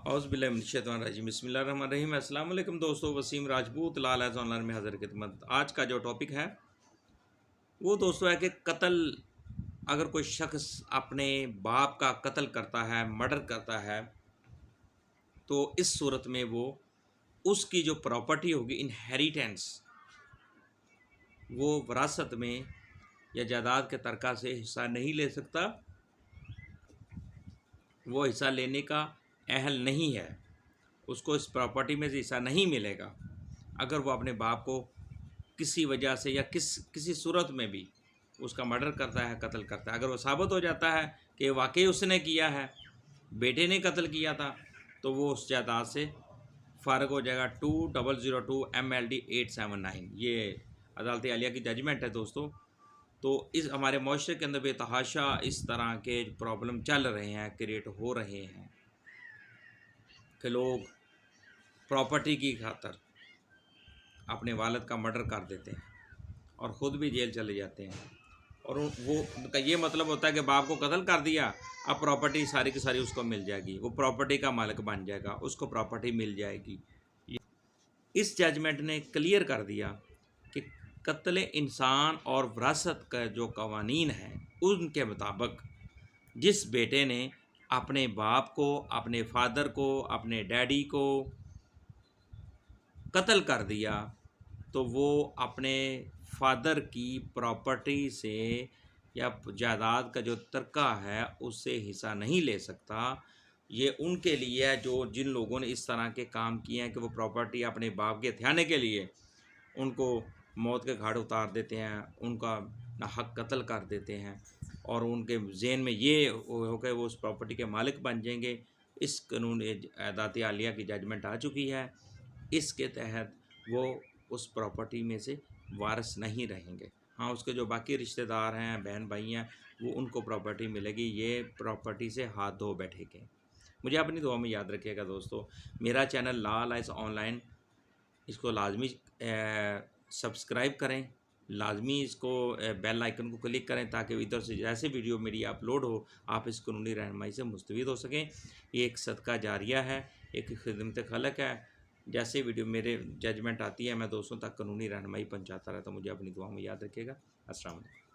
اعوذ باللہ من الشیطان الرجیم بسم اللہ الرحمن الرحیم۔ السلام علیکم دوستو، وسیم راجپوت لال ایز آن لائن میں حاضر خدمت۔ آج کا جو ٹاپک ہے وہ دوستو ہے کہ قتل، اگر کوئی شخص اپنے باپ کا قتل کرتا ہے، مرڈر کرتا ہے، تو اس صورت میں وہ اس کی جو پراپرٹی ہوگی انہیریٹنس، وہ وراثت میں یا جائیداد کے ترکہ سے حصہ نہیں لے سکتا، وہ حصہ لینے کا اہل نہیں ہے، اس کو اس پراپرٹی میں سے حصہ نہیں ملے گا اگر وہ اپنے باپ کو کسی وجہ سے یا کسی صورت میں بھی اس کا مرڈر کرتا ہے، قتل کرتا ہے۔ اگر وہ ثابت ہو جاتا ہے کہ واقعی اس نے کیا ہے، بیٹے نے قتل کیا تھا، تو وہ اس جائیداد سے فارغ ہو جائے گا۔ 2002 MLD 879 یہ عدالت عالیہ کی ججمنٹ ہے دوستو۔ تو اس ہمارے معاشرے کے اندر بے تحاشا اس طرح کے پرابلم چل رہے ہیں، کریٹ ہو رہے ہیں کہ لوگ پراپرٹی کی خاطر اپنے والد کا مرڈر کر دیتے ہیں اور خود بھی جیل چلے جاتے ہیں، اور وہ ان کا یہ مطلب ہوتا ہے کہ باپ کو قتل کر دیا، اب پراپرٹی ساری کی ساری اس کو مل جائے گی، وہ پراپرٹی کا مالک بن جائے گا، اس کو پراپرٹی مل جائے گی۔ اس ججمنٹ نے کلیئر کر دیا کہ قتل انسان اور وراثت کا جو قوانین ہیں ان کے مطابق جس بیٹے نے اپنے باپ کو، اپنے فادر کو، اپنے ڈیڈی کو قتل کر دیا، تو وہ اپنے فادر کی پراپرٹی سے یا جائیداد کا جو ترکہ ہے اس سے حصہ نہیں لے سکتا۔ یہ ان کے لیے ہے جن لوگوں نے اس طرح کے کام کیے ہیں کہ وہ پراپرٹی اپنے باپ کے ہتھیانے کے لیے ان کو موت کے گھاٹ اتار دیتے ہیں، ان کا ناحق قتل کر دیتے ہیں، اور ان کے ذہن میں یہ ہو کہ وہ اس پراپرٹی کے مالک بن جائیں گے۔ اس قانون عدالت عالیہ کی ججمنٹ آ چکی ہے، اس کے تحت وہ اس پراپرٹی میں سے وارث نہیں رہیں گے۔ ہاں، اس کے جو باقی رشتہ دار ہیں، بہن بھائی ہیں، وہ ان کو پراپرٹی ملے گی، یہ پراپرٹی سے ہاتھ دھو بیٹھے گے۔ مجھے اپنی دعا میں یاد رکھیے گا دوستو۔ میرا channel Lal as on line, اس کو لازمی سبسکرائب کریں، لازمی اس کو بیل آئیکن کو کلک کریں تاکہ ادھر سے جیسے ویڈیو میری اپلوڈ ہو آپ اس قانونی رہنمائی سے مستفید ہو سکیں۔ یہ ایک صدقہ جاریہ ہے، ایک خدمت خلق ہے۔ جیسے ویڈیو میرے ججمنٹ آتی ہے میں دوستوں تک قانونی رہنمائی پہنچاتا رہتا ہوں۔ مجھے اپنی دعا میں یاد رکھیے گا۔ السلام علیکم۔